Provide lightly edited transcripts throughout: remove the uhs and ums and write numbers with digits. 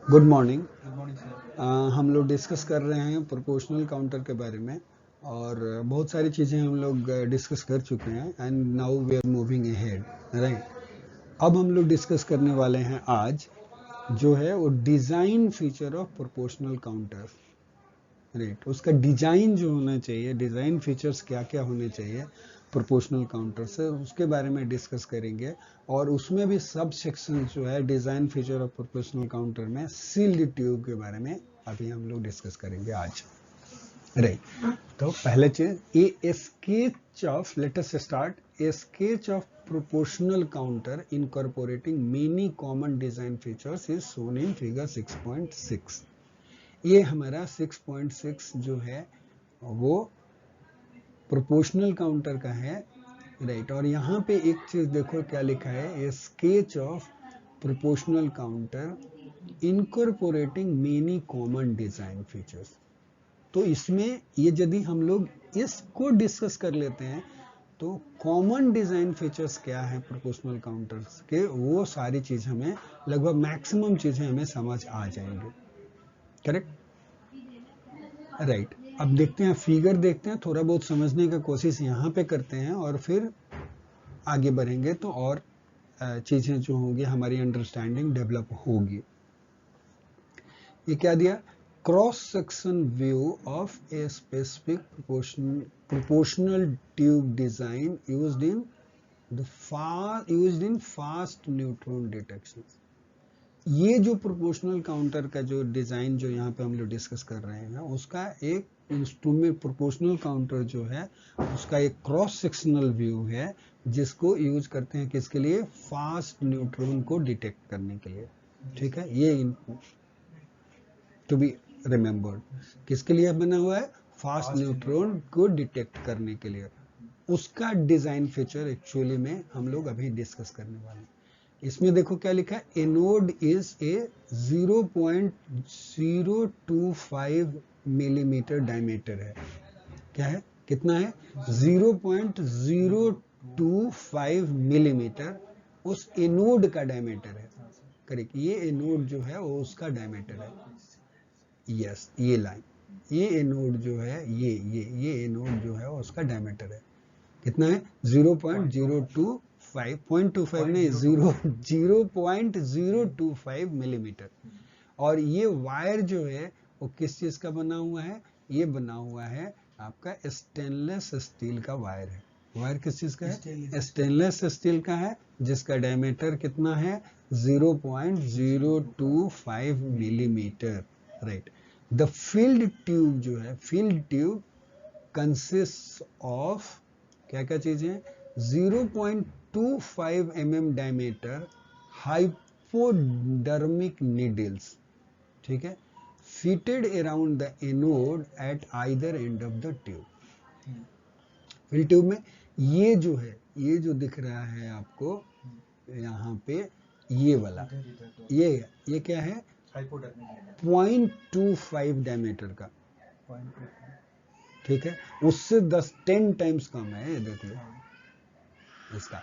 Good morning. Good morning sir. हम लोग discuss कर रहे हैं प्रोपोर्शनल काउंटर के बारे में और बहुत सारी चीज़ें हम लोग डिस्कस कर चुके हैं and now we are moving ahead, right. अब हम लोग डिस्कस करने वाले हैं आज जो है वो design feature of proportional counter, right. उसका डिज़ाइन जो होना चाहिए, डिज़ाइन फीचर्स क्या क्या होने चाहिए प्रोपोर्शनल काउंटर से, उसके बारे में डिस्कस करेंगे। और उसमें भी सब सेक्शन जो है design feature of proportional counter में सील्ड ट्यूब के बारे में अभी हम लोग डिस्कस करेंगे आज, राइट। तो पहले चीज ए sketch of, let us start A sketch of proportional counter incorporating many common design features is shown in figure 6.6। ये हमारा 6.6 जो है वो प्रोपोर्शनल काउंटर का है, राइट। और यहाँ पे एक चीज देखो क्या लिखा है, ए sketch of proportional counter incorporating many common design features. तो इसमें ये यदि हम लोग इसको डिस्कस कर लेते हैं तो कॉमन डिजाइन फीचर्स क्या है प्रोपोर्शनल काउंटर्स के, वो सारी चीज हमें लगभग मैक्सिमम चीजें हमें समझ आ जाएंगे, करेक्ट, राइट। अब देखते हैं फिगर, देखते हैं थोड़ा बहुत समझने का कोशिश यहाँ पे करते हैं और फिर आगे बढ़ेंगे तो और चीजें जो होंगी हमारी अंडरस्टैंडिंग डेवलप होगी। ये क्या दिया, cross section view of a specific proportional tube design used in fast neutron detection. ये जो प्रोपोर्शनल काउंटर का जो डिजाइन जो यहाँ पे हम लोग डिस्कस कर रहे हैं उसका एक इंस्ट्रूमेंट, प्रोपोर्शनल काउंटर जो है उसका एक क्रॉस सेक्शनल व्यू है जिसको यूज करते हैं किसके लिए, फास्ट न्यूट्रॉन को डिटेक्ट करने के लिए, ठीक है। ये टू बी रिमेम्बर्ड, किसके लिए बना हुआ है, फास्ट न्यूट्रॉन को डिटेक्ट करने के लिए। उसका डिजाइन फीचर एक्चुअली में हम लोग अभी डिस्कस करने वाले हैं। इसमें देखो क्या लिखा है, anode is a 0.025 millimetre diameter है। क्या है, कितना है, 0.025 मिलीमीटर उस एनोड का डायमीटर है, करेक्ट। ये एनोड जो है वो उसका डायमीटर है, यस। ये लाइन, ये एनोड जो है, ये एनोड जो है उसका डायमीटर है, कितना है, 0.025 नहीं, 0.025 मिलीमीटर। और ये वायर जो है वो किस चीज का बना हुआ है, ये बना हुआ है आपका स्टेनलेस स्टील का वायर है। वायर किस चीज का है, स्टेनलेस स्टील का है, जिसका डायमीटर कितना है, 0.025 millimetre, right. The field tube जो है, फील्ड ट्यूब कंसिस्ट ऑफ क्या क्या चीजें, 0.25 mm डायमीटर हाइपोडर्मिक नीडल्स, ठीक है, fitted around the anode at either end of the tube। Field tube में ये जो है, ये जो दिख रहा है आपको यहाँ पे, ये वाला, ये क्या है, 0.25 डायमीटर का, ठीक है। उससे 10 टाइम्स कम है, ये देख लो इसका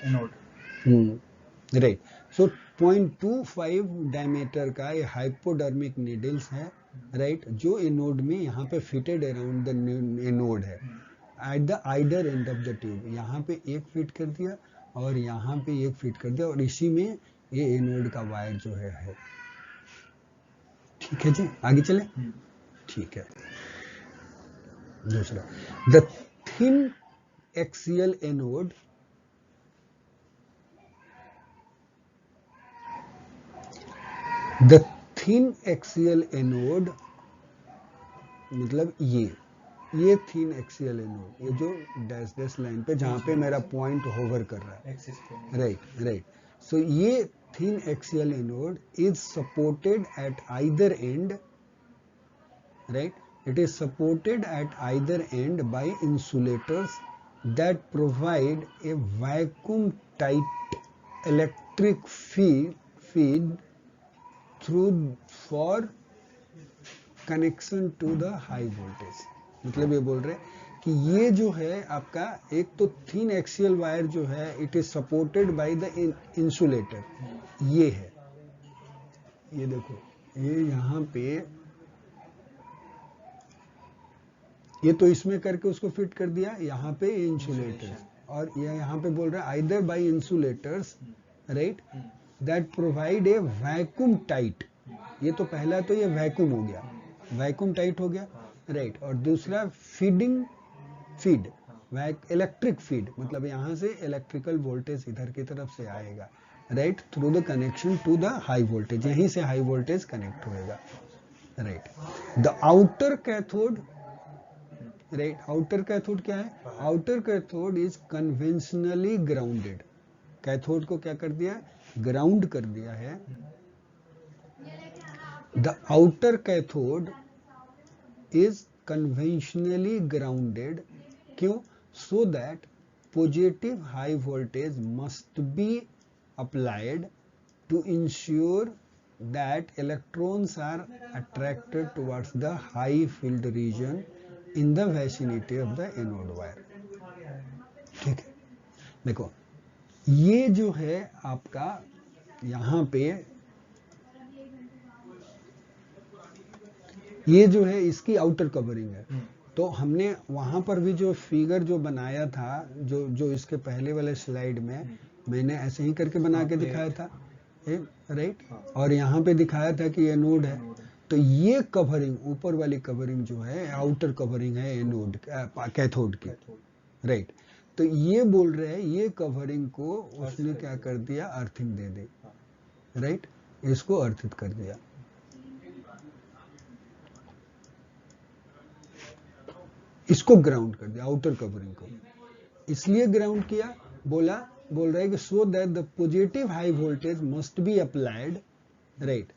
एनोड, राइट। सो 0.25 डायमीटर का ये हाइपोडर्मिक नीडल्स है, राइट, जो एनोड में यहाँ पे फिटेड अराउंड द एनोड है at the आइडर and of the tube. यहाँ पे एक फिट कर दिया और यहाँ पे एक फिट कर दिया और इसी में ये एनोड का वायर जो है, ठीक है जी। आगे चले, ठीक है। दूसरा, the thin axial anode, the thin axial anode मतलब ये थिन एक्सियल एनोड, ये जो डैश डैश लाइन पे जहां पे मेरा पॉइंट होवर कर रहा है, राइट, राइट। सो ये thin axial anode is supported at either end, right, it is supported at either end by insulators that provide a vacuum tight electric feed through for connection to the high voltage। मतलब ये बोल रहे कि ये जो है आपका एक तो थिन एक्सियल वायर जो है, it is supported by the insulator, ये है, ये देखो, ये यहाँ पे, ये तो इसमें करके उसको फिट कर दिया, यहाँ पे इंसुलेटर्स, और ये यहाँ पे बोल रहा है either bye insulators, right, that provide a vacuum tight. ये तो पहला तो ये वैक्यूम हो गया, वैक्यूम टाइट हो गया, राइट। और दूसरा फीडिंग, फीड, इलेक्ट्रिक फीड, मतलब यहाँ से इलेक्ट्रिकल वोल्टेज इधर की तरफ से आएगा, right, through the connection to the high voltage, यहीं से हाई वोल्टेज कनेक्ट होएगा, right. The outer cathode, right, outer cathode क्या है? Outer cathode is conventionally grounded. Cathode को क्या कर दिया? ग्राउंड कर दिया है। The outer cathode is conventionally grounded, क्यों? So that positive high voltage must be applied to ensure that electrons are attracted towards the high field region in the vicinity of the anode wire। ठीक है, देखो ये जो है आपका यहाँ पे, ये जो है इसकी आउटर कवरिंग है। तो हमने वहां पर भी जो फिगर जो बनाया था, जो इसके पहले वाले स्लाइड में मैंने ऐसे ही करके बना के दिखाया था, राइट, और यहाँ पे दिखाया था कि एनोड है। तो ये कवरिंग, ऊपर वाली कवरिंग जो है आउटर कवरिंग है एनोड, कैथोड की, राइट। तो ये बोल रहे हैं ये कवरिंग को उसने क्या कर दिया? अर्थिंग दे दी, राइट, इसको अर्थित कर दिया। इसको ग्राउंड कर दिया, आउटर कवरिंग को। इसलिए ग्राउंड किया, बोल रहा है कि so that the positive high voltage must be applied, right,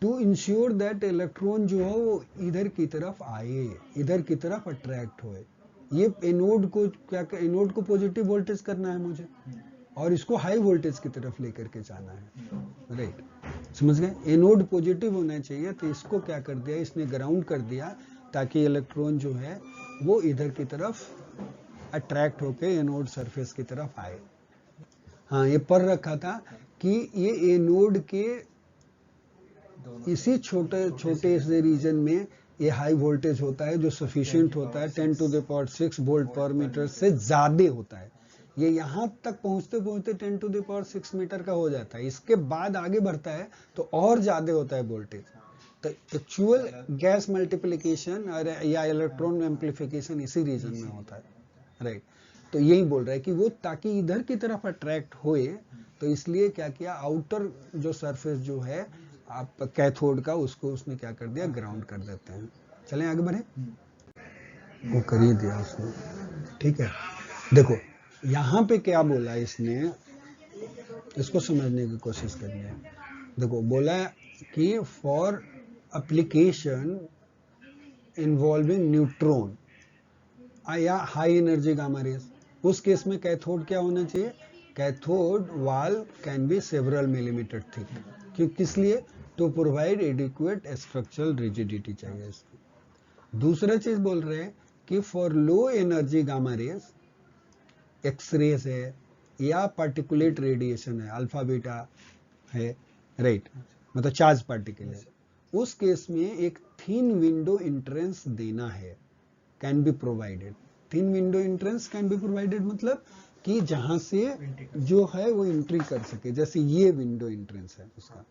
to ensure that electron जो है वो इधर की तरफ आए, इधर की तरफ अट्रैक्ट होए। ये एनोड को क्या, एनोड को पॉजिटिव वोल्टेज करना है मुझे, और इसको हाई वोल्टेज की तरफ लेकर के जाना है, राइट, समझ गए? एनोड पॉजिटिव होना चाहिए, तो इसको क्या कर दिया? इसने ग्राउंड कर दिया, ताकि इलेक्ट्रॉन जो है वो इधर की तरफ अट्रैक्ट होके एनोड सरफेस की तरफ आए। हाँ, ये पढ़ रखा था कि ये एनोड के इसी छोटे से रीजन में ये हाई वोल्टेज होता है, जो सफिशिएंट होता है 10 to the power 6 वोल्ट पर मीटर से ज्यादा होता है। ये यहाँ तक पहुंचते पहुंचते 10 to the power 6 मीटर का हो जाता है। इसके बाद आगे बढ़ता है तो और ज्यादा होता है वोल्टेज। तो एक्चुअल गैस मल्टीप्लिकेशन और या इलेक्ट्रॉन एम्प्लीफिकेशन इसी रीजन में होता है, राइट। तो यही बोल रहा है कि वो ताकि इधर की तरफ अट्रैक्ट होए, तो इसलिए क्या किया? आउटर जो सरफेस जो है आप कैथोड का, उसको उसने क्या कर दिया? ग्राउंड कर देते हैं। चलें आगे बढ़े, वो कर ही दिया उसने, ठीक है। देखो यहाँ पे क्या बोला इसने, इसको समझने की कोशिश करनी है। देखो बोला कि फॉर एप्लीकेशन इन्वॉल्विंग न्यूट्रॉन या हाई एनर्जी गामा रेज, उस केस में कैथोड क्या होना चाहिए? Cathode wall can be several millimetre thick, क्यों, किस लिए? To provide adequate structural rigidity चाहिए इसकी। दूसरा चीज बोल रहे हैं कि for low energy gamma rays, X rays है या पार्टिकुलेट रेडिएशन है, अल्फा बीटा है, राइट, मतलब चार्ज पार्टिकल है, उस केस में एक थिन विंडो एंट्रेंस देना है, can be provided. Thin window entrance can be provided मतलब कि जहां से जो है वो एंट्री कर सके। जैसे ये विंडो एंट्रेंस है उसका,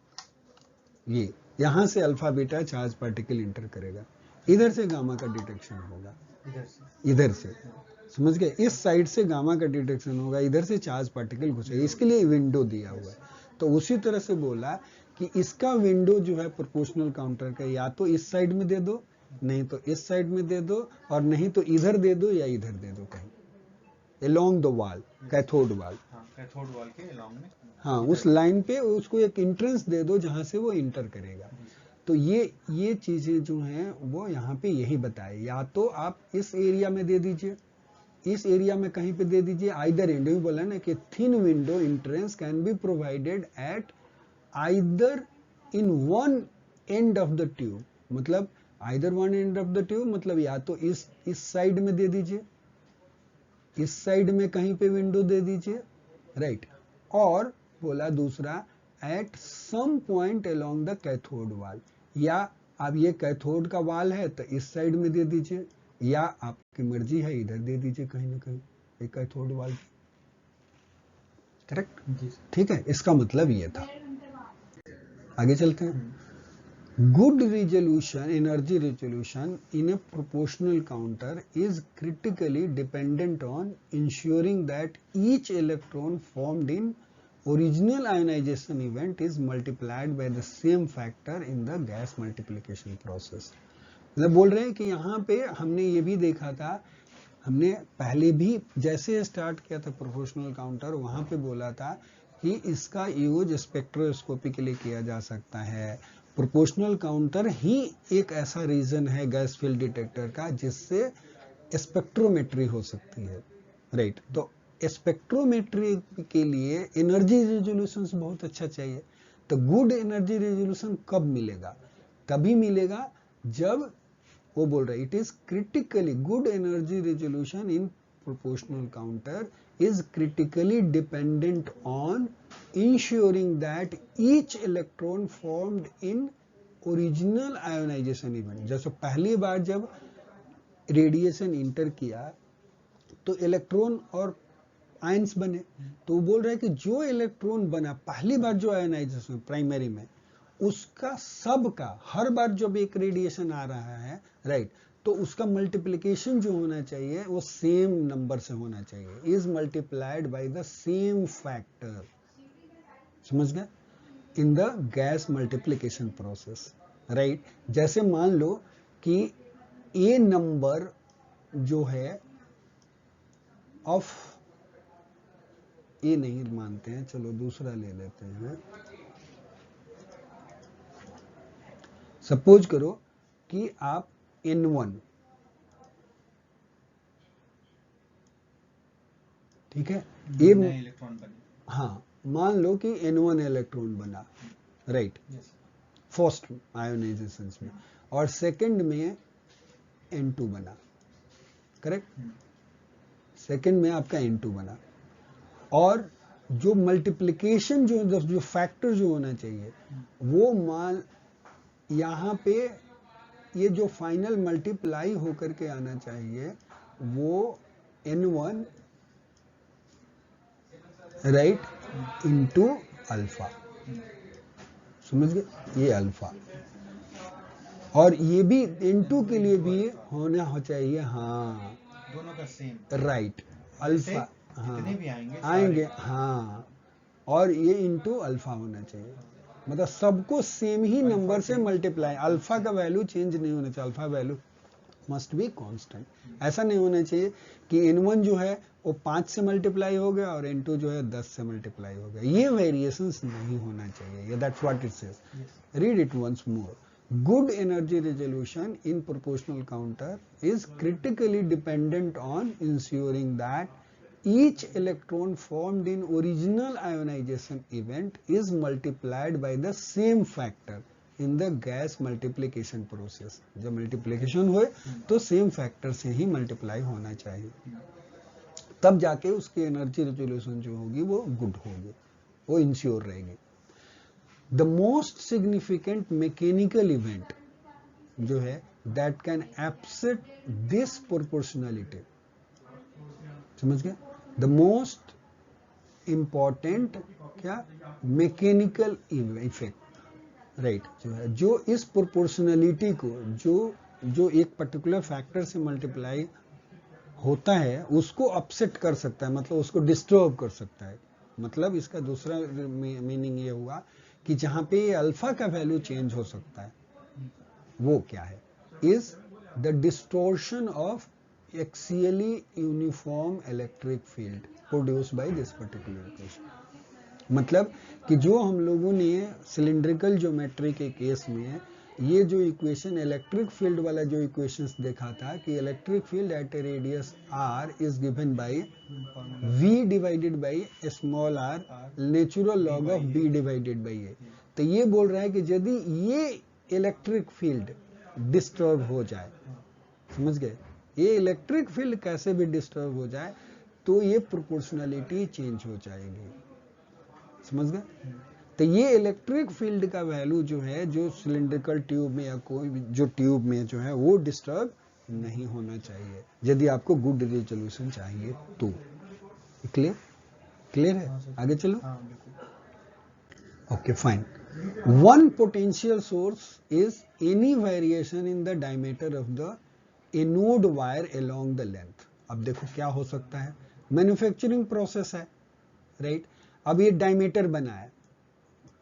ये यहां से alpha beta charge particle inter करेगा, इधर से गामा का डिटेक्शन होगा, इधर से, समझ गए? इस साइड से गामा का डिटेक्शन होगा, इधर से चार्ज पार्टिकल घुसेगा, इसके लिए विंडो दिया हुआ है। तो उसी तरह से बोला कि इसका विंडो जो है प्रोपोर्शनल काउंटर का, या तो इस साइड में दे दो, नहीं तो इस साइड में दे दो, और नहीं तो इधर दे दो या इधर दे दो, कहीं along the wall, कैथोड वाल, कैथोड वाल के along में, हाँ, उस लाइन पे उसको एक एंट्रेंस दे दो जहां से वो इंटर करेगा। तो ये चीजें जो हैं वो यहाँ पे यही बताए, या तो आप इस एरिया में दे दीजिए, इस एरिया में कहीं पे दे दीजिए, आइदर एंड में बोला ना कि thin window entrance can be provided at either in one end of the tube, मतलब either one end of the tube, मतलब या तो इस साइड में दे दीजिए, इस साइड में कहीं पे विंडो दे दीजिए, राइट। और बोला दूसरा at some point along the cathode wall, या अब ये कैथोड का वाल है तो इस साइड में दे दीजिए, या आपकी मर्जी है इधर दे दीजिए कहीं ना कहीं एक कैथोड वाल। करेक्ट, ठीक है, इसका मतलब ये था। आगे चलते हैं। Good resolution, energy resolution in a proportional counter is critically dependent on ensuring that each electron formed in original ionization event is multiplied by the same factor in the gas multiplication process. मतलब बोल रहे हैं कि यहाँ पे हमने ये भी देखा था, हमने पहले भी जैसे स्टार्ट किया था प्रोपोर्शनल काउंटर, वहां पे बोला था कि इसका यूज स्पेक्ट्रोस्कोपी के लिए किया जा सकता है। प्रोपोर्शनल काउंटर ही एक ऐसा रीजन है गैस फील्ड डिटेक्टर का जिससे स्पेक्ट्रोमेट्री हो सकती है, राइट। तो स्पेक्ट्रोमेट्री के लिए एनर्जी रेजोल्यूशन बहुत अच्छा चाहिए। तो गुड एनर्जी रेजोल्यूशन कब मिलेगा? तभी मिलेगा जब वो बोल रहा है it is critically good energy resolution in proportional counter is critically dependent on ensuring that each electron formed in original ionization event। जैसे पहली बार जब रेडिएशन इंटर किया तो इलेक्ट्रॉन और आयंस बने, तो वो बोल रहा है कि जो इलेक्ट्रॉन बना पहली बार जो आयोनाइजेशन प्राइमरी में, उसका सबका हर बार जब एक रेडिएशन आ रहा है, राइट, तो उसका मल्टीप्लिकेशन जो होना चाहिए वो सेम नंबर से होना चाहिए, is multiplied by the same factor. समझ गए? In the gas multiplication process, right. जैसे मान लो कि ए नंबर जो है ऑफ ए नहीं मानते हैं, चलो दूसरा ले लेते हैं। सपोज करो कि आप N1, ठीक है, ये इलेक्ट्रॉन बने, हाँ, मान लो कि N1 इलेक्ट्रॉन बना, राइट, फर्स्ट आयोनाइजेशन में, और सेकंड में N2 बना, करेक्ट। सेकंड में आपका N2 बना, और जो मल्टीप्लिकेशन जो फैक्टर जो होना चाहिए वो मान यहाँ पे ये जो फाइनल मल्टीप्लाई होकर के आना चाहिए वो N1, राइट, इनटू अल्फा। समझ गए? ये अल्फा, और ये भी N2 के लिए भी होना हो चाहिए, हाँ, दोनों का सेम, राइट, अल्फा, हाँ, भी आएंगे, हाँ, और ये इनटू अल्फा होना चाहिए। मतलब सबको सेम ही नंबर से मल्टीप्लाई, अल्फा का वैल्यू चेंज नहीं होना चाहिए, alpha value must be constant. ऐसा नहीं होना चाहिए कि N1 जो है वो 5 से मल्टीप्लाई हो गया और N2 जो है 10 से मल्टीप्लाई हो गया, ये वेरिएशंस नहीं होना चाहिए। That's what it says. Read it once more. Good energy resolution in proportional counter is critically dependent on ensuring that each electron formed in original ionization event is multiplied by the same factor in the gas multiplication process। जब multiplication हुए तो same factor से ही multiply होना चाहिए, तब जाके उसकी energy resolution जो होगी वो गुड होगी, वो इंश्योर रहेगी। The most significant mechanical event जो है that can upset this proportionality, समझ गए? The most important क्या मैकेनिकल इफेक्ट, राइट, जो है जो इस प्रोपोर्शनलिटी को जो एक पर्टिकुलर फैक्टर से मल्टीप्लाई होता है उसको अपसेट कर सकता है, मतलब उसको डिस्टर्ब कर सकता है। मतलब इसका दूसरा मीनिंग ये हुआ कि जहां पे अल्फा का वैल्यू चेंज हो सकता है, वो क्या है, is the distortion of axially uniform electric field produced by this particular equation. मतलब कि जो हम लोगों ने सिलिंड्रिकल ज्योमेट्री के केस में ये जो इक्वेशन इलेक्ट्रिक फील्ड वाला जो इक्वेशंस देखा था कि electric field at A radius r is given by v divided by small r natural log of b divided by a। तो ये बोल रहा है कि यदि ये इलेक्ट्रिक फील्ड डिस्टर्ब हो जाए, समझ गए, ये इलेक्ट्रिक फील्ड कैसे भी डिस्टर्ब हो जाए तो ये प्रोपोर्शनलिटी चेंज हो जाएगी। समझ गए? तो ये इलेक्ट्रिक फील्ड का वैल्यू जो है, जो सिलिंड्रिकल ट्यूब में या कोई भी जो ट्यूब में जो है वो डिस्टर्ब नहीं होना चाहिए यदि आपको गुड रेजोल्यूशन चाहिए तो। क्लियर? क्लियर है? आगे चलो। Okay fine. One potential source is any variation in the diameter of the anode wire along the length. अब देखो क्या हो सकता है, मैन्युफैक्चरिंग प्रोसेस है, राइट? अब ये डायमीटर बना है,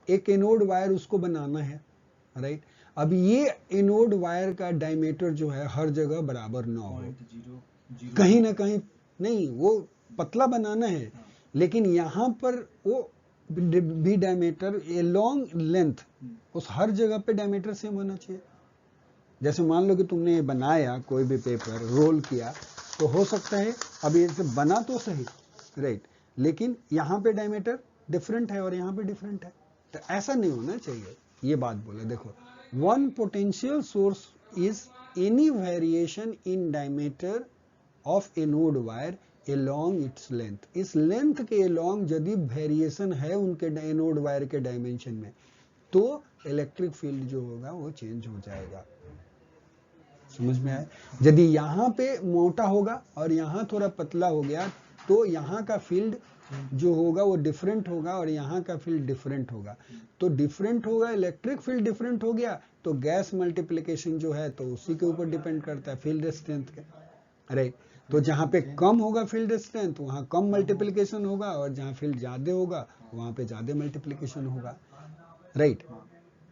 एक एनोड वायर उसको बनाना है, राइट? अब ये एनोड वायर का डायमीटर जो है हर जगह बराबर ना हो, कहीं ना कहीं नहीं, वो पतला बनाना है, लेकिन यहाँ पर वो भी डायमीटर अलोंग लेंथ उस हर जगह पे डायमीटर सेम होना चाहिए। जैसे मान लो कि तुमने ये बनाया कोई भी पेपर रोल किया, तो हो सकता है अब ये बना तो सही, राइट, लेकिन यहाँ पे डायमीटर डिफरेंट है और यहाँ पे डिफरेंट है, तो ऐसा नहीं होना चाहिए। ये बात बोले, देखो, one potential source is any variation in diameter of anode wire along its length। इस लेंथ के along यदि वेरिएशन है उनके एनोड वायर के डायमेंशन में, तो इलेक्ट्रिक फील्ड जो होगा वो चेंज हो जाएगा। समझ में आया? यदि यहाँ पे मोटा होगा और यहाँ थोड़ा पतला हो गया, तो यहाँ का फील्ड जो होगा वो डिफरेंट होगा और यहाँ का फील्ड डिफरेंट होगा। तो डिफरेंट होगा, इलेक्ट्रिक फील्ड डिफरेंट हो गया, तो गैस मल्टीप्लिकेशन जो है तो उसी के ऊपर डिपेंड करता है, फील्ड स्ट्रेंथ के, राइट? तो जहाँ पे कम होगा फील्ड स्ट्रेंथ वहाँ कम मल्टीप्लिकेशन होगा, और जहाँ फील्ड ज्यादा होगा वहाँ पे ज्यादा मल्टीप्लिकेशन होगा, राइट?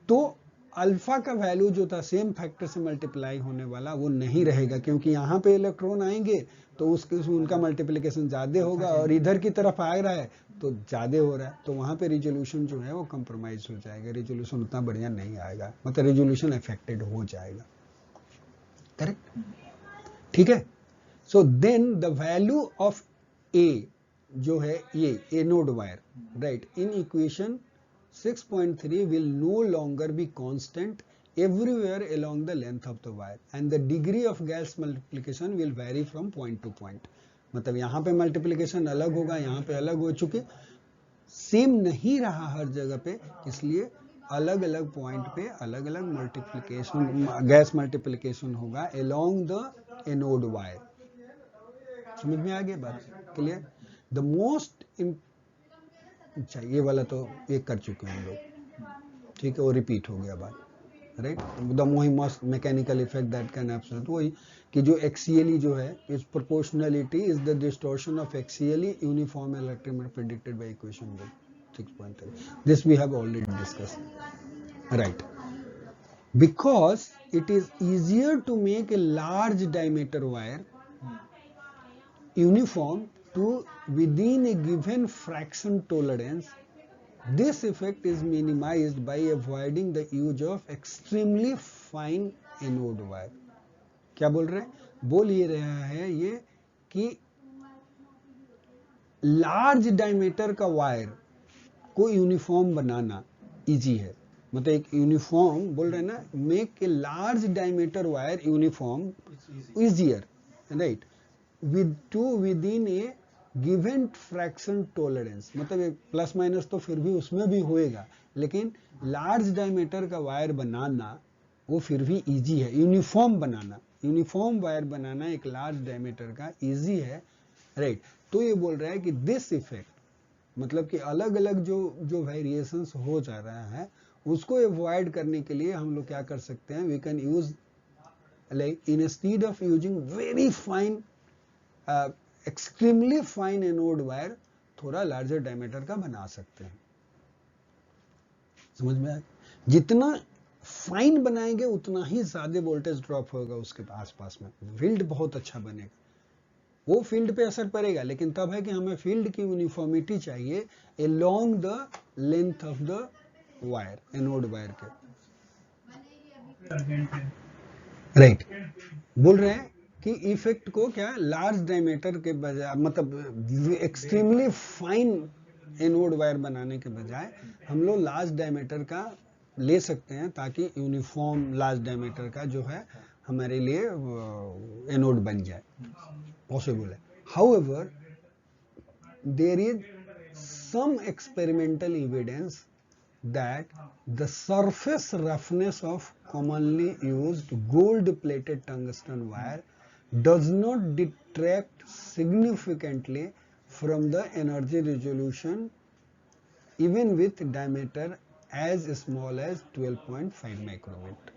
तो अल्फा का वैल्यू जो था सेम फैक्टर से मल्टीप्लाई होने वाला वो नहीं रहेगा, क्योंकि यहाँ पे इलेक्ट्रॉन आएंगे तो उसके उनका मल्टीप्लिकेशन ज्यादा होगा, और इधर की तरफ आ रहा है तो ज्यादा हो रहा है, तो वहाँ पे रिजोल्यूशन जो है वो कंप्रोमाइज हो जाएगा, रिजोल्यूशन उतना बढ़िया नहीं आएगा, मतलब रिजोल्यूशन अफेक्टेड हो जाएगा। करेक्ट? ठीक है। So then the value of A जो है ये anode wire, right, in equation 6.3 will no longer be constant everywhere along the length of the wire, and the degree of gas multiplication will vary from point to point। मतलब यहाँ पे multiplication अलग होगा, यहाँ पे अलग हो चुके, सेम नहीं रहा हर जगह पे, इसलिए अलग अलग पॉइंट पे अलग अलग मल्टीप्लिकेशन, गैस मल्टीप्लिकेशन होगा along the एनोड वायर। समझ में आ गया बात? क्लियर? द मोस्ट, अच्छा ये वाला तो एक कर चुके हैं हम लोग, ठीक है, वो रिपीट हो गया बात, right? The most mechanical effect that can absolute, वही कि जो एक्सियली जो है, is proportionality is the distortion of axially uniform electromagnetic predicted by equation 6.3। This we have already discussed, right? Because it is easier to make a large diameter wire uniform to within a given fraction tolerance, this effect is minimized by avoiding the use of extremely fine anode wire। क्या बोल रहे हैं? बोल ये रहा है ये कि लार्ज डायमीटर का वायर को यूनिफॉर्म बनाना इजी है, मतलब एक यूनिफॉर्म बोल रहे हैं ना, make a large diameter wire uniform easier, right, within a given fraction tolerance, मतलब प्लस माइनस तो फिर भी उसमें भी होएगा, लेकिन लार्ज डायमीटर का वायर बनाना वो फिर भी इजी है, यूनिफॉर्म बनाना, यूनिफॉर्म वायर बनाना एक लार्ज डायमीटर का इजी है, राइट? तो ये बोल रहा है कि दिस इफेक्ट, मतलब कि अलग अलग जो वेरिएशंस हो जा रहा है उसको अवॉइड करने के लिए हम लोग क्या कर सकते हैं, we can use, like instead of using very fine extremely fine anode wire, थोड़ा लार्जर डायमीटर का बना सकते हैं। समझ में आया? जितना फाइन बनाएंगे उतना ही ज्यादा वोल्टेज ड्रॉप होगा उसके आसपास में, फील्ड बहुत अच्छा बनेगा, वो फील्ड पे असर पड़ेगा, लेकिन तब है कि हमें फील्ड की यूनिफॉर्मिटी चाहिए along the length of the wire, anode wire के, राइट? बोल रहे हैं कि इफेक्ट को क्या लार्ज डायमीटर के बजाय, मतलब एक्सट्रीमली फाइन एनोड वायर बनाने के बजाय हम लोग लार्ज डायमीटर का ले सकते हैं, ताकि यूनिफॉर्म लार्ज डायमीटर का जो है हमारे लिए एनोड बन जाए, पॉसिबल है। However there is some experimental evidence that the surface roughness of commonly used gold-plated tungsten wire does not detract significantly from the energy resolution even with diameter as small as 12.5 micrometer.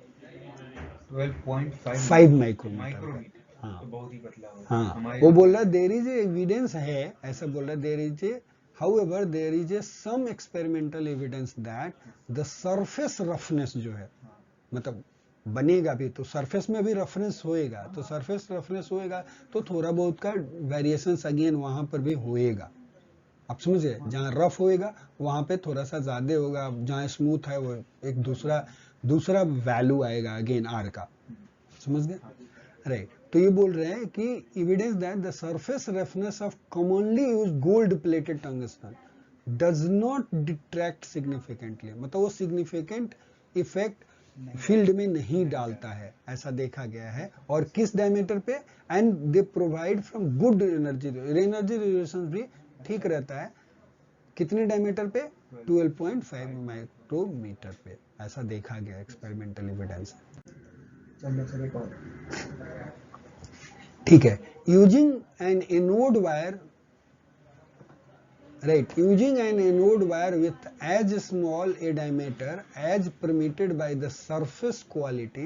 12.5 5 micrometer micrometer का। हाँ तो बहुत ही पतला होगा हाँ, हमारे वो बोल रहा देर इज एविडेंस है, ऐसा बोल रहा there is however there is a some experimental evidence that the surface roughness जो है, मतलब बनेगा भी तो सरफेस में भी रफनेस होएगा, तो सरफेस रफनेस होएगा तो थोड़ा बहुत का वेरिएशंस अगेन वहां पर भी होएगा। आप समझे, जहाँ रफ होएगा वहां पे थोड़ा सा ज्यादा होगा, जहाँ स्मूथ है वो एक दूसरा दूसरा वैल्यू आएगा अगेन आर का। समझ गए, राइट। तो ये बोल रहे हैं कि evidence that the surface roughness of commonly use gold plated tungsten does not detract significantly, मतलब वो सिग्निफिकेंट इफेक्ट फील्ड में नहीं डालता है, ऐसा देखा गया है। और किस डायमीटर पे, and they provide from good energy radiation भी ठीक रहता है। कितने डायमीटर पे, 12.5 माइक्रोमीटर पे, ऐसा देखा गया एक्सपेरिमेंटल एविडेंस। ठीक है, using N anode wire, right, using an anode wire with as small a diameter as permitted by the surface quality,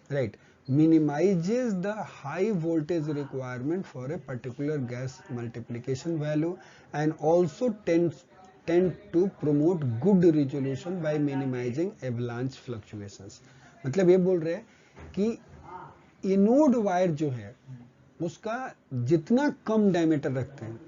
right, minimizes the high voltage requirement for a particular gas multiplication value and also tend to promote good resolution by minimizing avalanche fluctuations। मतलब ये बोल रहे हैं कि anode wire जो है उसका जितना कम डायमीटर रखते हैं,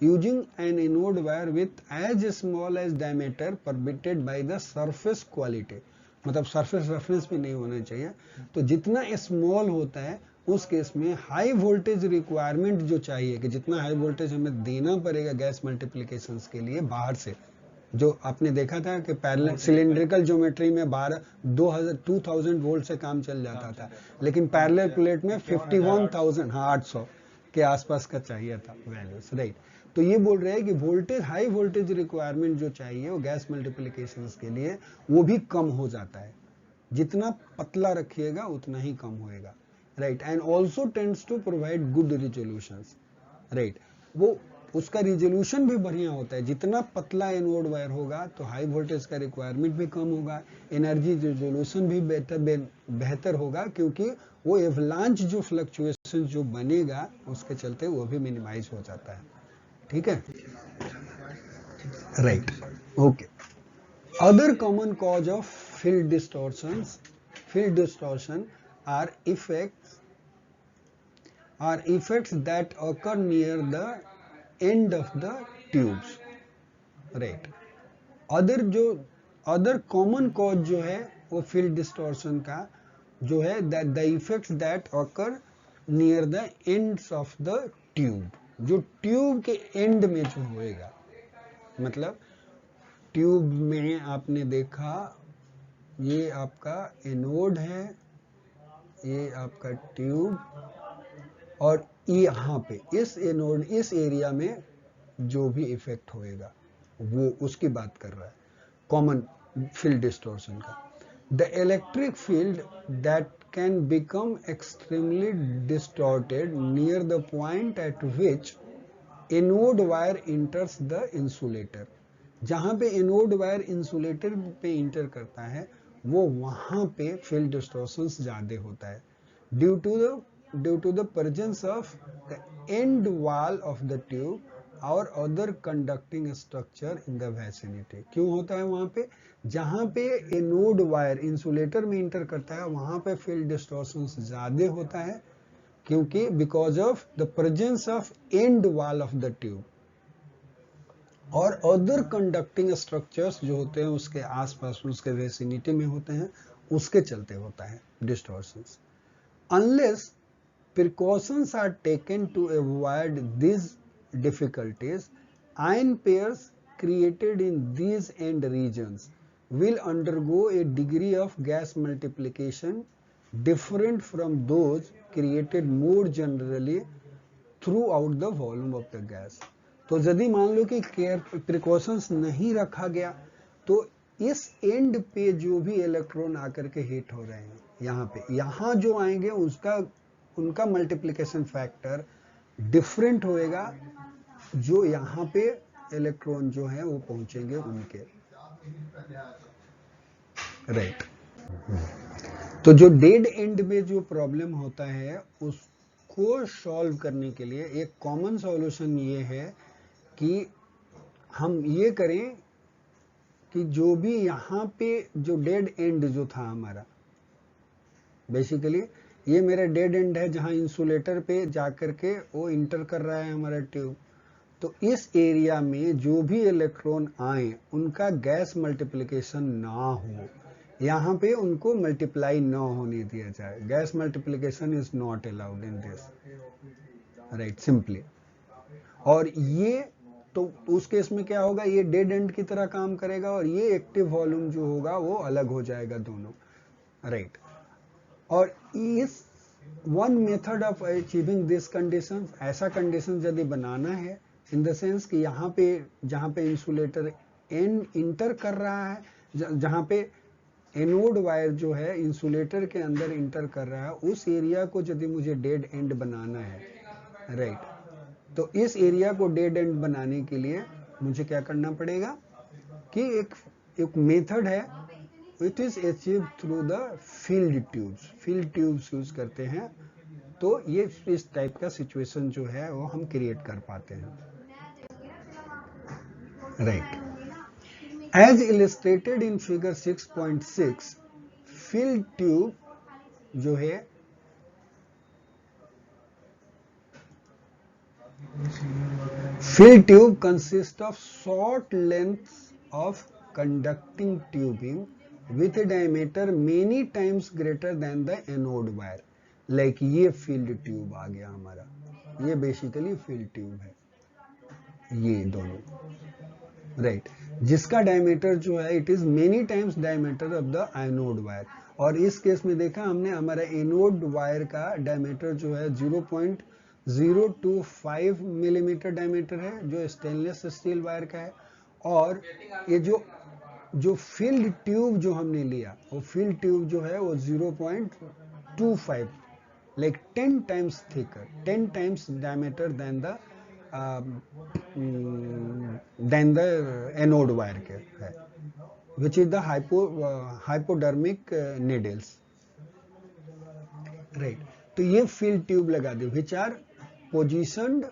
using an anode wire with as small as diameter permitted by the surface quality, मतलब सरफेस रफनेस भी नहीं होना चाहिए, तो जितना स्मॉल होता है उस केस में हाई वोल्टेज रिक्वायरमेंट जो चाहिए कि जितना हाई वोल्टेज हमें देना पड़ेगा गैस मल्टीप्लिकेशन के लिए बाहर से, जो आपने देखा था कि पैरेलल सिलिंड्रिकल ज्योमेट्री में 2000 वोल्ट से काम चल जाता था, लेकिन पैरेलल प्लेट में 51,000 हाँ 800 के आसपास का चाहिए था वैल्यूज, राइट। तो ये बोल रहे हैं कि वोल्टेज हाई वोल्टेज रिक्वायरमेंट जो चाहिए वो गैस मल्टीप्लिकेशन के लिए वो भी कम हो जाता है, जितना पतला रखिएगा उतना ही कम होएगा, right. And also tends to provide good resolution, right. वो उसका रिजोल्यूशन भी बढ़िया होता है, जितना पतला एनोड वायर होगा तो हाई वोल्टेज का रिक्वायरमेंट भी कम होगा, एनर्जी रिजोल्यूशन भी बेहतर होगा, क्योंकि वो एवलांच जो फ्लक्चुएशन जो बनेगा उसके चलते वो भी मिनिमाइज हो जाता है। ठीक है, right, okay. Other common cause of field distortion are effects that occur near the end of the tubes, right. Other common cause जो है वो फील्ड डिस्टॉर्शन का जो है the effects that occur near the ends of the tube, जो tube के end में जो होएगा, मतलब ट्यूब में आपने देखा ये आपका एनोड है, ये आपका ट्यूब, और यहाँ पे इस एनोड इस एरिया में जो भी इफेक्ट होएगा वो उसकी बात कर रहा है कॉमन फील्ड डिस्टॉर्शन का। The electric field that can become extremely distorted near the point at which anode wire enters the insulator, जहां पे एनोड वायर इंसुलेटर पे इंटर करता है वो वहां पे फील्ड डिस्टॉर्शन ज्यादा होता है, due to the presence of the end wall of the tube और other conducting structure in the vicinity. क्यों होता है वहां पे, जहां पे एनोड वायर इंसुलेटर में इंटर करता है वहां पे फील्ड डिस्टॉर्शन ज्यादा होता है, क्योंकि because of the presence of and wall of the tube और अदर कंडक्टिंग स्ट्रक्चर्स जो होते हैं उसके आसपास उसके विसिनिटी में होते हैं, उसके चलते होता है distortions. Unless precautions are taken to avoid these difficulties, ion pairs created in these end regions will undergo a degree of gas multiplication different from those created more generally throughout the volume of the gas। तो यदि मान लो कि care precautions नहीं रखा गया तो इस and पे जो भी इलेक्ट्रॉन आकर के हिट हो रहे हैं यहाँ पे, यहाँ जो आएंगे उनका मल्टीप्लिकेशन फैक्टर डिफरेंट होएगा जो यहाँ पे इलेक्ट्रॉन जो है वो पहुंचेंगे उनके, राइट। तो जो डेड एंड में जो प्रॉब्लम होता है उसको सॉल्व करने के लिए एक कॉमन सॉल्यूशन ये है कि हम ये करें कि जो भी यहाँ पे जो डेड एंड जो था हमारा, बेसिकली ये मेरा डेड एंड है जहां इंसुलेटर पे जाकर के वो इंटर कर रहा है हमारा ट्यूब। तो इस एरिया में जो भी इलेक्ट्रॉन आए उनका गैस मल्टीप्लिकेशन ना हो, यहाँ पे उनको मल्टीप्लाई ना होने दिया जाए। Gas multiplication is not allowed in this, right, simply. और ये तो उस केस में क्या होगा, ये डेड एंड की तरह काम करेगा और ये एक्टिव वॉल्यूम जो होगा वो अलग हो जाएगा दोनों, राइट। और इस one method of achieving this condition, ऐसा कंडीशन यदि बनाना है इन द सेंस कि यहाँ पे जहाँ पे इंसुलेटर इंटर कर रहा है, जहाँ पे एनोड वायर जो है इंसुलेटर के अंदर इंटर कर रहा है, उस एरिया को यदि मुझे डेड एंड बनाना है, राइट, तो इस एरिया को डेड एंड बनाने के लिए मुझे क्या करना पड़ेगा कि एक मेथड है, it is achieve through the field tubes use करते हैं। तो ये इस टाइप का सिचुएशन जो है वो हम क्रिएट कर पाते हैं, right. As illustrated in figure 6.6, field tube जो है field tube consists of short lengths of conducting tubing with a diameter many times greater than the anode wire. Like ये field tube आ गया हमारा, ये बेसिकली field tube है, ये दोनों, right, जिसका डायमीटर जो है it is many times diameter of the anode wire. और इस केस में देखा हमने हमारा एनोड वायर का डायमीटर जो है 0.025 मिलीमीटर डायमीटर है, जो स्टेनलेस स्टील वायर का है। और ये जो फील्ड ट्यूब जो हमने लिया, वो फील्ड ट्यूब जो है वो 0.25, like 10 times thicker, 10 times diameter then the anode wire के है, which is the hypodermic needles, right. तो ये फील्ड ट्यूब लगा दी which are positioned.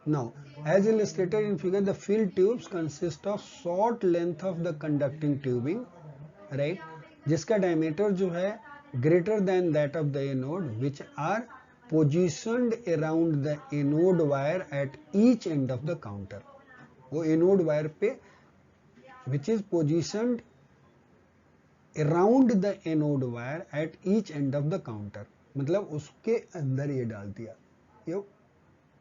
Now, as illustrated in figure, the field tubes consist of short length of the conducting tubing, right, जिसका diameter जो है greater than that of the anode, which are positioned around the anode wire at each end of the counter. वो anode wire पे which is positioned around the anode wire at each end of the counter, मतलब उसके अंदर ये डाल दिया, ये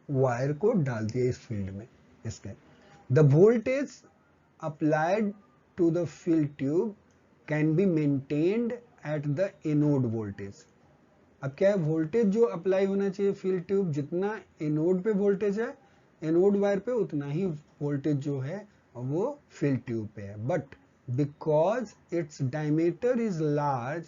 wire को डाल दिया इस फील्ड में इसके। The voltage applied to the field tube can be maintained at the anode voltage. अब क्या है, वोल्टेज जो अप्लाई होना चाहिए फील्ड ट्यूब, जितना एनोड पे वोल्टेज है एनोड वायर पे उतना ही वोल्टेज जो है वो फील्ड ट्यूब पे है। But because its diameter is large,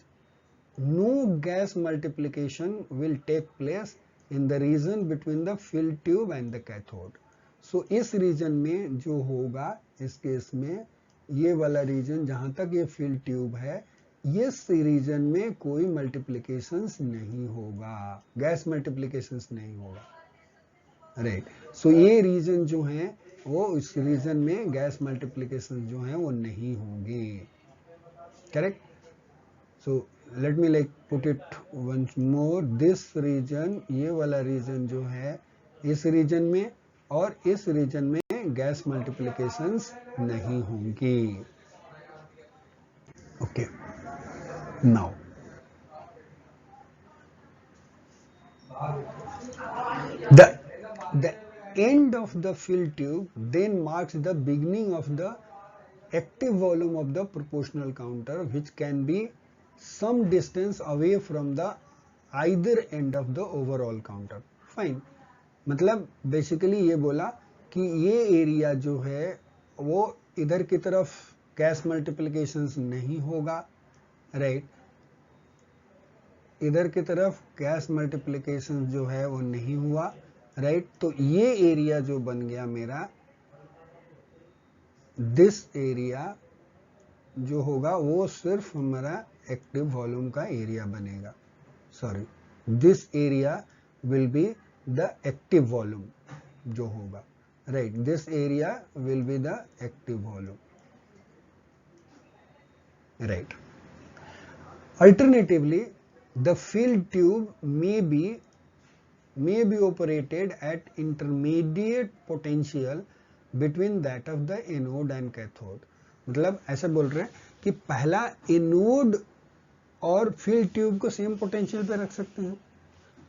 no gas multiplication will take place in the region between the field tube and the cathode. So इस रीजन में जो होगा इस केस में, ये वाला रीजन जहां तक ये फील्ड ट्यूब है, इस रीजन में कोई मल्टीप्लिकेशंस नहीं होगा, गैस मल्टीप्लिकेशंस नहीं होगा, राइट। सो ये रीजन जो है वो इस रीजन में गैस मल्टीप्लिकेशन जो है वो नहीं होंगे, correct. So let me like put it once more, this region, ये वाला रीजन जो है इस रीजन में और इस रीजन में गैस मल्टीप्लिकेशंस नहीं होंगी, okay. Now the end of the field tube then marks the beginning of the active volume of the proportional counter, which can be some distance away from the either end of the overall counter. Fine. मतलब basically ये बोला कि ये area जो है वो इधर की तरफ कैश मल्टीप्लिकेशन नहीं होगा, राइट। इधर की तरफ कैश मल्टीप्लिकेशन जो है वो नहीं हुआ, राइट। तो ये एरिया जो बन गया मेरा, दिस एरिया जो होगा वो सिर्फ हमारा एक्टिव वॉल्यूम का एरिया बनेगा। Sorry, this area will be the active volume जो होगा, right. This area will be the active volume, right. Alternatively, the filled tube may be operated at intermediate potential between that of the anode and cathode। मतलब ऐसा बोल रहे हैं कि पहला anode और फील्ड ट्यूब को सेम पोटेंशियल पे रख सकते हैं।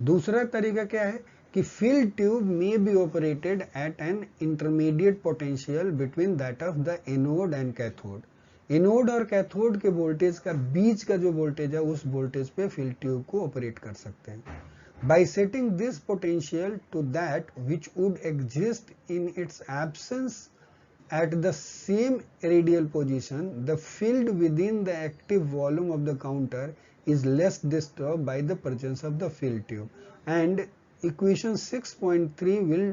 दूसरा तरीका क्या है कि field tube may be operated at an intermediate potential between that of the anode and cathode. Anode और कैथोड के वोल्टेज का बीच का जो वोल्टेज है उस वोल्टेज पे फील्ड ट्यूब को ऑपरेट कर सकते हैं। By setting this potential to that which would exist in its absence at the same radial position, the field within the active volume of the counter is less disturbed by the presence of the field tube, and equation 6.3 will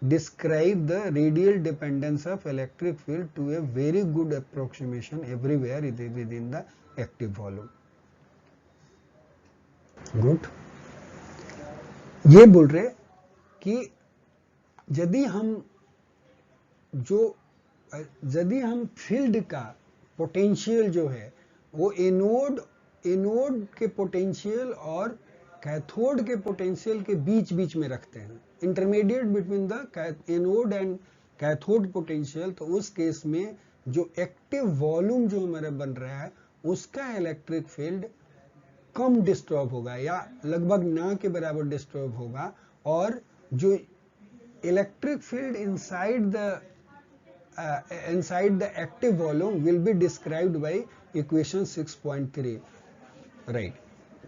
describe the radial dependence of electric field to a very good approximation everywhere within the active volume. Good. ये बोल रहे कि यदि हम field का potential जो है वो एनोड के पोटेंशियल और कैथोड के पोटेंशियल के बीच में रखते हैं, intermediate between the anode and cathode potential, तो उस केस में जो एक्टिव वॉल्यूम जो हमारा बन रहा है उसका इलेक्ट्रिक फील्ड कम डिस्टर्ब होगा या लगभग ना के बराबर डिस्टर्ब होगा, और जो electric field inside the active volume will be described by equation 6.3, right,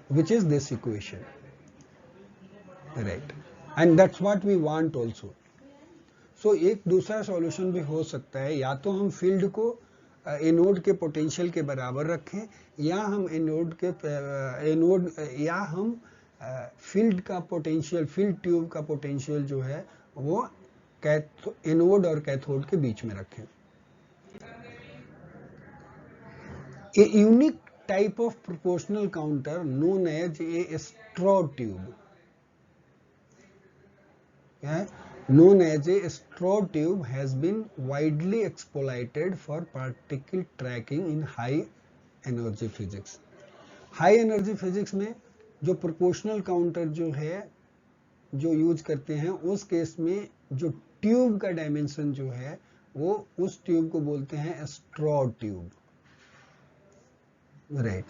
which is this equation, right, and that's what we want also. So एक दूसरा सॉल्यूशन भी हो सकता है, या तो हम फील्ड को एनोड के पोटेंशियल के बराबर रखें, या हम फील्ड का पोटेंशियल, फील्ड ट्यूब का पोटेंशियल जो है वो एनोड और कैथोड के बीच में रखें। A unique type of proportional counter known as a straw tube, known as a straw tube, has been widely exploited for particle tracking in high energy physics. High energy physics में जो proportional counter जो है जो use करते हैं, उस case में जो ट्यूब का डायमेंशन जो है वो उस ट्यूब को बोलते हैं straw tube, right.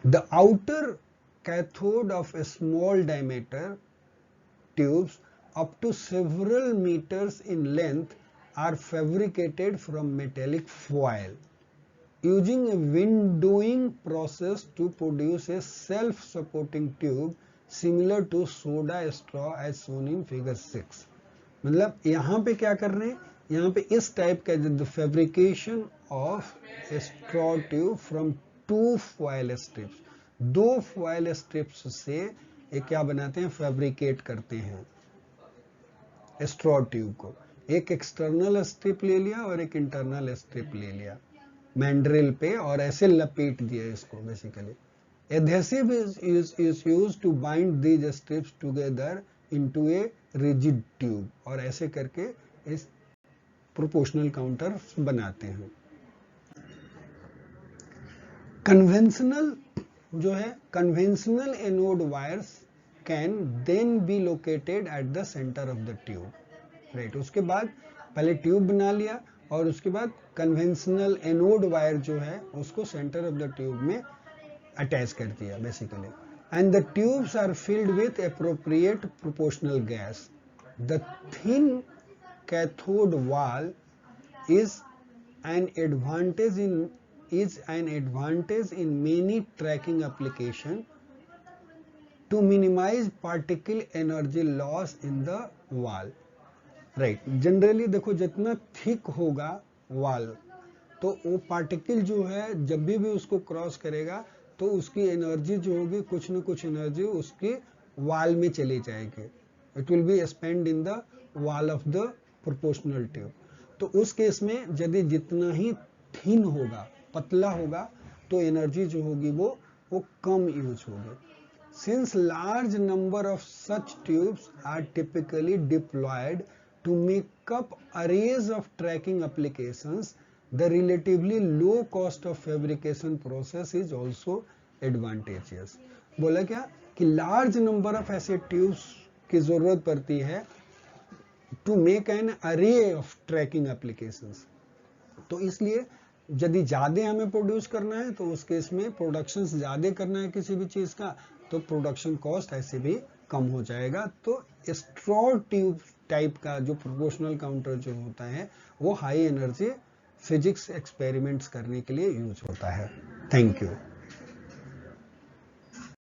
The outer cathode of small diameter tubes up to several metres in length are fabricated from metallic foil using a winding process to produce a self supporting tube similar to soda straw as shown in figure 6। मतलब यहाँ पे क्या कर रहे हैं, यहाँ पे इस टाइप का the fabrication of straw tube from 2 foil strips, 2 foil strips से एक क्या बनाते हैं, फैब्रिकेट करते हैं स्ट्रॉ ट्यूब को। एक एक्सटर्नल स्ट्रिप ले लिया और एक इंटरनल स्ट्रिप ले लिया मैंड्रिल पे, और ऐसे लपेट दिया इसको basically. Adhesive is used to bind these strips together into a rigid tube, और ऐसे करके इस प्रोपोर्शनल काउंटर बनाते हैं। कन्वेंशनल जो है, conventional anode wires can then be located at the centre of the tube, right. उसके बाद पहले ट्यूब बना लिया और उसके बाद कन्वेंशनल एनोड वायर जो है उसको सेंटर ऑफ द ट्यूब में अटैच कर दिया basically, and the tubes are filled with appropriate proportional gas. The thin cathode wall is an advantage in many tracking applications to minimize particle energy loss in the wall, right। Generally देखो जितना thick होगा wall तो वो particle जो है जब भी उसको क्रॉस करेगा तो उसकी एनर्जी जो होगी, कुछ न कुछ एनर्जी उसकी वाल में चली जाएगी। It will be spend in the wall of the proportional tube. तो उस केस में यदि जितना ही थिन होगा, पतला होगा, तो एनर्जी जो होगी वो कम यूज होगी। Since large number of such tubes are typically deployed to make up arrays of tracking applications, the relatively low cost of fabrication process is also advantageous। बोला क्या कि large number of ऐसे tubes की जरूरत पड़ती है to make an array of tracking applications। तो इसलिए यदि ज़्यादा हमें प्रोड्यूस करना है तो उस केस में प्रोडक्शन ज़्यादा करना है किसी भी चीज़ का, तो प्रोडक्शन कॉस्ट ऐसे भी कम हो जाएगा। तो स्ट्रॉ ट्यूब टाइप का जो प्रोपोर्शनल काउंटर जो होता है वो हाई एनर्जी फिजिक्स एक्सपेरिमेंट्स करने के लिए यूज होता है। Thank you.